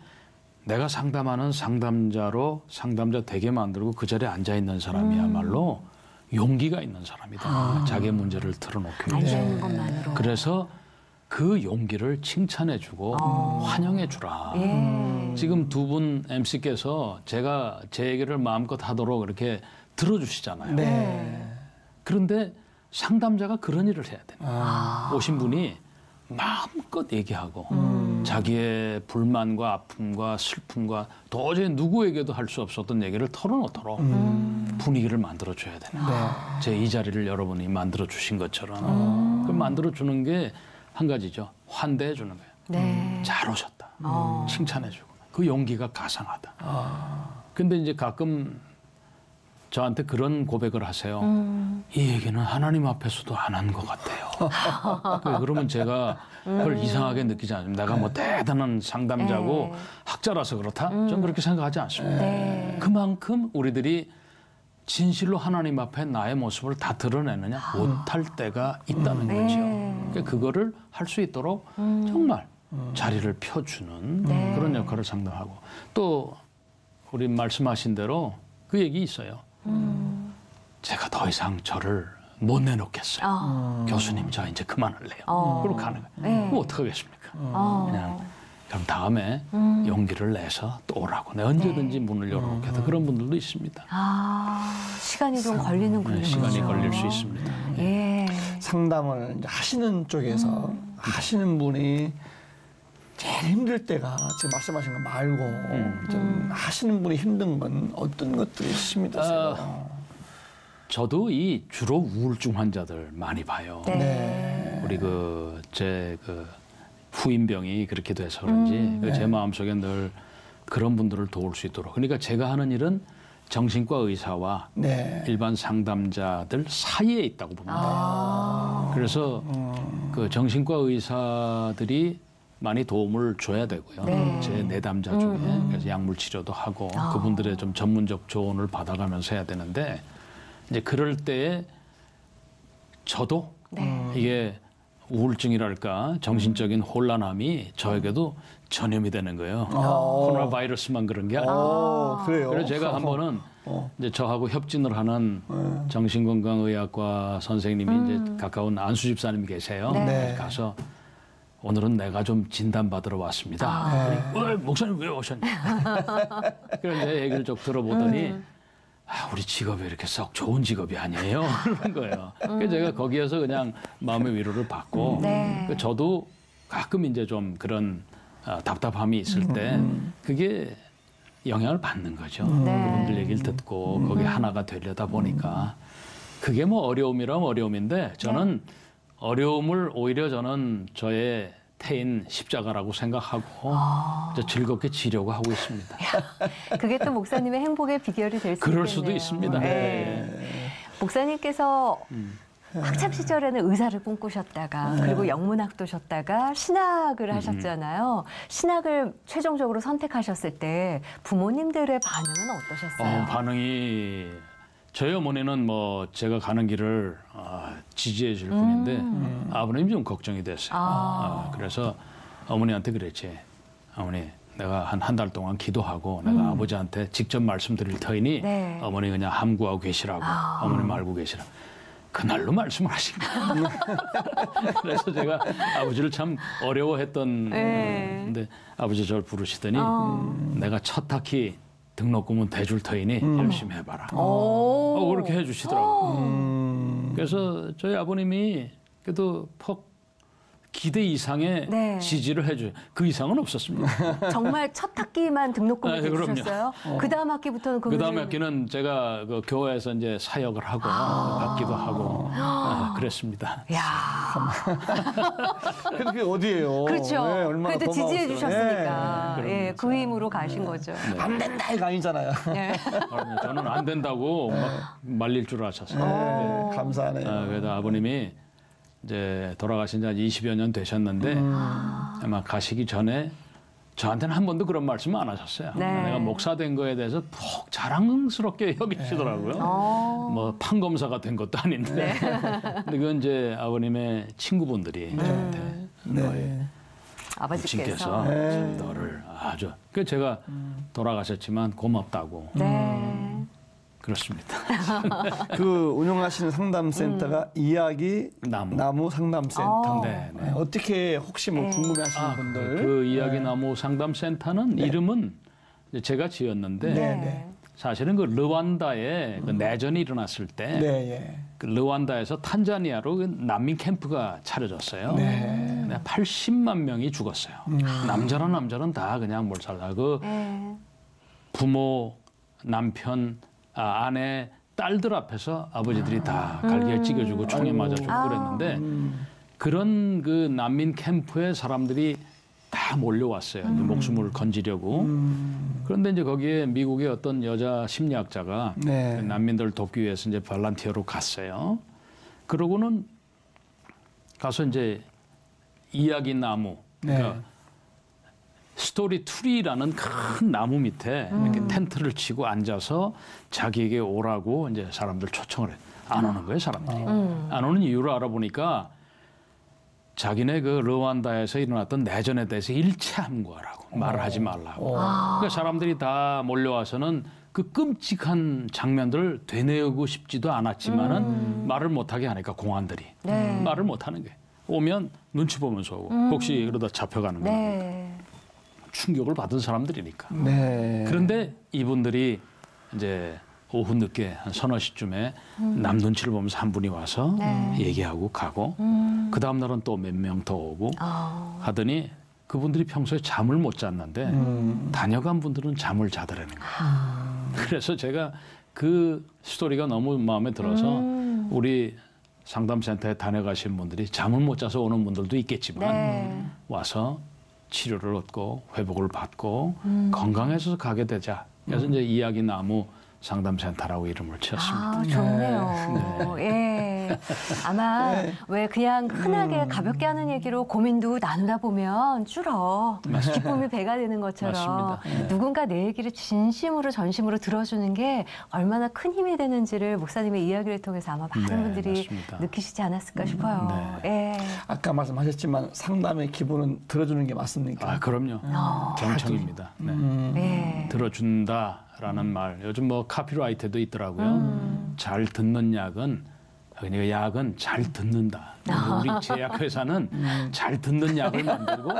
내가 상담하는 상담자로 상담자 되게 만들고 그 자리에 앉아있는 사람이야말로 용기가 있는 사람이다. 자기의 문제를 털어놓기 위해서. 앉아있는 것만으로. 그래서 그 용기를 칭찬해주고 환영해주라. 지금 두 분 MC께서 제가 제 얘기를 마음껏 하도록 이렇게 들어주시잖아요. 그런데 상담자가 그런 일을 해야 됩니다. 오신 분이 마음껏 얘기하고 자기의 불만과 아픔과 슬픔과 도저히 누구에게도 할 수 없었던 얘기를 털어놓도록 분위기를 만들어줘야 되는 제 이 자리를 여러분이 만들어주신 것처럼 그 만들어주는 게 한 가지죠. 환대해주는 거예요. 네. 잘 오셨다. 칭찬해주고. 그 용기가 가상하다. 근데 이제 가끔 저한테 그런 고백을 하세요. 이 얘기는 하나님 앞에서도 안 한 것 같아요. 그러면 제가 그걸 이상하게 느끼지 않습니다. 내가 뭐 대단한 상담자고 학자라서 그렇다? 저는 그렇게 생각하지 않습니다. 그만큼 우리들이 진실로 하나님 앞에 나의 모습을 다 드러내느냐 못할 때가 있다는 거죠. 그러니까 그거를 할 수 있도록 정말 자리를 펴주는 그런 역할을 상당하고 또 우리 말씀하신 대로 그 얘기 있어요. 제가 더 이상 저를 못 내놓겠어요. 교수님 저 이제 그만할래요. 그렇게 하는 거예요. 그럼 어떡하겠습니까? 그냥 그럼 다음에 용기를 내서 또 오라고. 내가 언제든지 문을 열어놓겠다. 그런 분들도 있습니다. 시간이 좀 걸리는군요. 시간이 걸릴 수 있습니다. 예. 상담을 이제 하시는 쪽에서 하시는 분이 제일 힘들 때가 지금 말씀하신 거 말고 좀 하시는 분이 힘든 건 어떤 것들이 있습니다. 저도 이 주로 우울증 환자들 많이 봐요. 네. 우리 제 후임병이 그렇게 돼서 그런지 제 마음속에 늘 그런 분들을 도울 수 있도록. 그러니까 제가 하는 일은 정신과 의사와 일반 상담자들 사이에 있다고 봅니다. 그래서 그 정신과 의사들이 많이 도움을 줘야 되고요. 제 내담자 중에. 그래서 약물 치료도 하고 그분들의 좀 전문적 조언을 받아가면서 해야 되는데 이제 그럴 때에 저도 이게 우울증이랄까 정신적인 혼란함이 저에게도 전염이 되는 거예요. 코로나 바이러스만 그런 게 아니고. 그래요? 그래서 제가 한 번은 이제 저하고 협진을 하는 정신건강의학과 선생님이 이제 가까운 안수 집사님이 계세요. 가서 오늘은 내가 좀 진단받으러 왔습니다. 목사님 왜 오셨냐? 그래서 제 얘기를 쭉 들어보더니 우리 직업이 이렇게 썩 좋은 직업이 아니에요. 그런 거예요. 그래서 제가 거기에서 그냥 마음의 위로를 받고 저도 가끔 이제 좀 그런 답답함이 있을 때 그게 영향을 받는 거죠. 그분들 얘기를 듣고 거기 하나가 되려다 보니까 그게 뭐 어려움이라면 어려움인데 저는 어려움을 오히려 저는 저의 태인 십자가라고 생각하고 즐겁게 지려고 하고 있습니다. 그게 또 목사님의 행복의 비결이 될 수 있겠네요. 그럴 수도 있습니다. 목사님께서 학창 시절에는 의사를 꿈꾸셨다가 그리고 영문학도셨다가 신학을 하셨잖아요. 신학을 최종적으로 선택하셨을 때 부모님들의 반응은 어떠셨어요? 반응이 저희 어머니는 뭐 제가 가는 길을 지지해 줄 뿐인데 아버님이 좀 걱정이 됐어요. 그래서 어머니한테 그랬지. 어머니 내가 한 달 동안 기도하고 내가 아버지한테 직접 말씀드릴 터이니 어머니 그냥 함구하고 계시라고 어머니 말고 계시라. 그날로 말씀을 하신 거예요. 그래서 제가 아버지를 참 어려워했던 근데 아버지 저를 부르시더니 내가 첫 학기 등록금은 대줄 터이니 열심히 해봐라. 그렇게 해주시더라고요. 그래서 저희 아버님이 그래도 기대 이상의 지지를 해줘요. 그 이상은 없었습니다. 정말 첫 학기만 등록금을 대주셨어요? 그 다음 학기부터는 그 다음 학기는 제가 그 교회에서 이제 사역을 하고 받기도 하고 그랬습니다. 그게 어디예요? 그렇죠. 그래도 지지해 주셨으니까 그 힘으로 가신 거죠. 안 된다 이거 아니잖아요. 저는 안 된다고 막 말릴 줄 아셨어요. 감사하네요. 그래도 아버님이 이제 돌아가신 지 한 20여 년 되셨는데 아마 가시기 전에 저한테는 한 번도 그런 말씀 안 하셨어요. 내가 목사 된 거에 대해서 푹 자랑스럽게 여기시더라고요. 뭐 판검사가 된 것도 아닌데. 근데 그건 이제 아버님의 친구분들이 저한테 아버지께서 너를 아주 그 제가 돌아가셨지만 고맙다고. 그렇습니다. 그 운영하시는 상담센터가 이야기 나무 상담센터. 어떻게 혹시 뭐 궁금해하시는 분들 그 이야기 나무 상담센터는 이름은 제가 지었는데 사실은 그 르완다에 그 내전이 일어났을 때 그 르완다에서 탄자니아로 그 난민 캠프가 차려졌어요. 네, 80만 명이 죽었어요. 남자는 다 그냥 몰살다. 그 부모, 남편, 아내, 딸들 앞에서 아버지들이 다 갈기를 찢겨주고 총에 맞아 죽고 그랬는데 그런 그 난민 캠프에 사람들이 다 몰려왔어요. 목숨을 건지려고. 그런데 이제 거기에 미국의 어떤 여자 심리학자가 네. 그 난민들을 돕기 위해서 이제 볼런티어로 갔어요. 그러고는 가서 이제 이야기 나무, 그러니까 네. 스토리 트리라는 큰 나무 밑에 이렇게 텐트를 치고 앉아서 자기에게 오라고 이제 사람들 초청을 해. 안 오는 거예요, 사람들이. 안 오는 이유를 알아보니까 자기네 그 르완다에서 일어났던 내전에 대해서 일체 함구하라고 말을 하지 말라고. 그러니까 사람들이 다 몰려와서는 그 끔찍한 장면들을 되뇌고 싶지도 않았지만은 말을 못하게 하니까 공안들이 말을 못하는 게 오면 눈치 보면서 오고 혹시 그러다 잡혀가는 거예요. 충격을 받은 사람들이니까. 네. 그런데 이분들이 이제 오후 늦게 한 서너 시쯤에 남 눈치를 보면서 한 분이 와서 얘기하고 가고 그 다음 날은 또 몇 명 더 오고 하더니 그분들이 평소에 잠을 못 잤는데 다녀간 분들은 잠을 자더라는 거예요. 그래서 제가 그 스토리가 너무 마음에 들어서 우리 상담센터에 다녀가신 분들이 잠을 못 자서 오는 분들도 있겠지만 와서 치료를 얻고 회복을 받고 건강해져서 가게 되자. 그래서 이제 이야기 나무 상담센터라고 이름을 지었습니다. 좋네요. 예. 아마 왜 그냥 흔하게 가볍게 하는 얘기로 고민도 나누다 보면 줄어. 기쁨이 배가 되는 것처럼 누군가 내 얘기를 진심으로 전심으로 들어주는 게 얼마나 큰 힘이 되는지를 목사님의 이야기를 통해서 아마 많은 분들이 맞습니다. 느끼시지 않았을까 싶어요. 예. 아까 말씀하셨지만 상담의 기본은 들어주는 게 맞습니까? 아, 그럼요. 경청입니다. 네. 들어준다라는 말. 요즘 뭐 카피라이트도 있더라고요. 잘 듣는 약은 그러니까 약은 잘 듣는다. 우리 제약회사는 잘 듣는 약을 만들고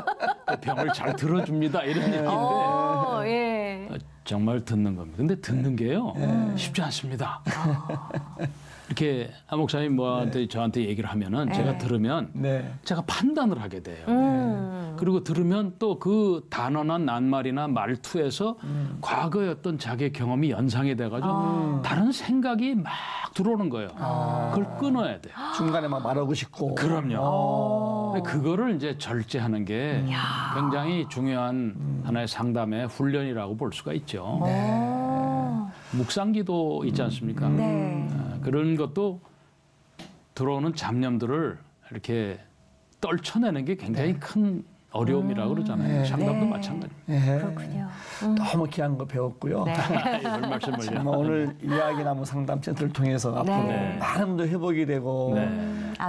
병을 잘 들어줍니다. 이런 얘기인데 정말 듣는 겁니다. 근데 듣는 게요 쉽지 않습니다. 이렇게 한 목사님 뭐한테 저한테 얘기를 하면은 제가 들으면 제가 판단을 하게 돼요. 그리고 들으면 또 그 단어나 낱말이나 말투에서 과거의 어떤 자기의 경험이 연상이 돼가지고 다른 생각이 막 들어오는 거예요. 그걸 끊어야 돼요. 중간에 막 말하고 싶고. 그럼요. 그거를 이제 절제하는 게 굉장히 중요한 하나의 상담의 훈련이라고 볼 수가 있죠. 묵상기도 있지 않습니까? 그런 것도 들어오는 잡념들을 이렇게 떨쳐내는 게 굉장히 큰 어려움이라고 그러잖아요. 상담도 마찬가지입니다. 그렇군요. 너무 귀한 거 배웠고요. 이걸 말씀을요. 오늘 이야기 나무 상담센터를 통해서 앞으로 많은 분들 회복이 되고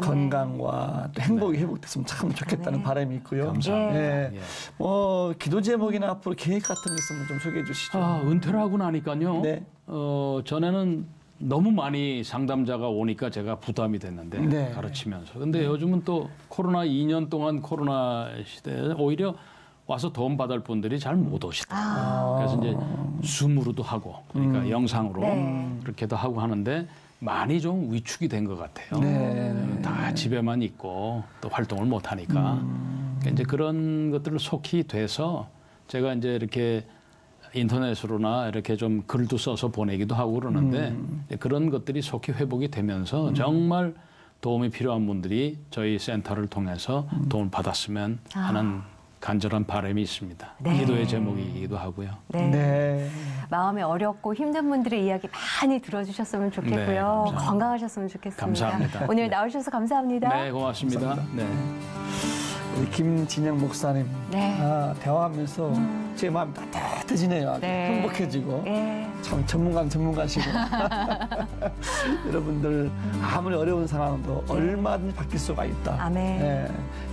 건강과 또 행복이 회복됐으면 참 좋겠다는 바람이 있고요. 감사합니다. 뭐 기도 제목이나 앞으로 계획 같은 게 있으면 좀 소개해 주시죠. 은퇴를 하고 나니까요. 전에는 너무 많이 상담자가 오니까 제가 부담이 됐는데 가르치면서. 근데 요즘은 또 코로나 2년 동안 코로나 시대에 오히려 와서 도움 받을 분들이 잘 못 오시더라고요. 그래서 이제 줌으로도 하고 그러니까 영상으로 그렇게도 하고 하는데 많이 좀 위축이 된 것 같아요. 다 집에만 있고 또 활동을 못 하니까 이제 그런 것들을 속히 돼서 제가 이제 이렇게 인터넷으로나 이렇게 좀 글도 써서 보내기도 하고 그러는데 그런 것들이 속히 회복이 되면서 정말 도움이 필요한 분들이 저희 센터를 통해서 도움을 받았으면 하는 간절한 바람이 있습니다. 기도의 제목이기도 하고요. 마음이 어렵고 힘든 분들의 이야기 많이 들어주셨으면 좋겠고요. 건강하셨으면 좋겠습니다. 감사합니다. 오늘 나오셔서 감사합니다. 네, 고맙습니다. 우리 김진영 목사님 대화하면서 제 마음이 따뜻해지네요. 행복해지고 참 전문가시고 여러분들 아무리 어려운 상황도 얼마든지 바뀔 수가 있다.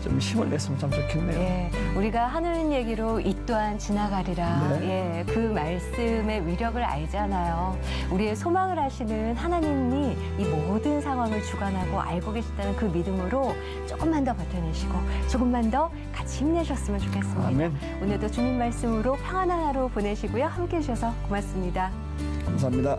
좀 힘을 냈으면 참 좋겠네요. 우리가 하는 얘기로 이 또한 지나가리라. 그 말씀의 위력을 알잖아요. 우리의 소망을 하시는 하나님이 이 모든 상황을 주관하고 알고 계시다는 그 믿음으로 조금만 더 버텨내시고 조금만 더 같이 힘내셨으면 좋겠습니다. 아멘. 오늘도 주님 말씀으로 평안한 하루 보내시고요. 함께해 주셔서 고맙습니다. 감사합니다.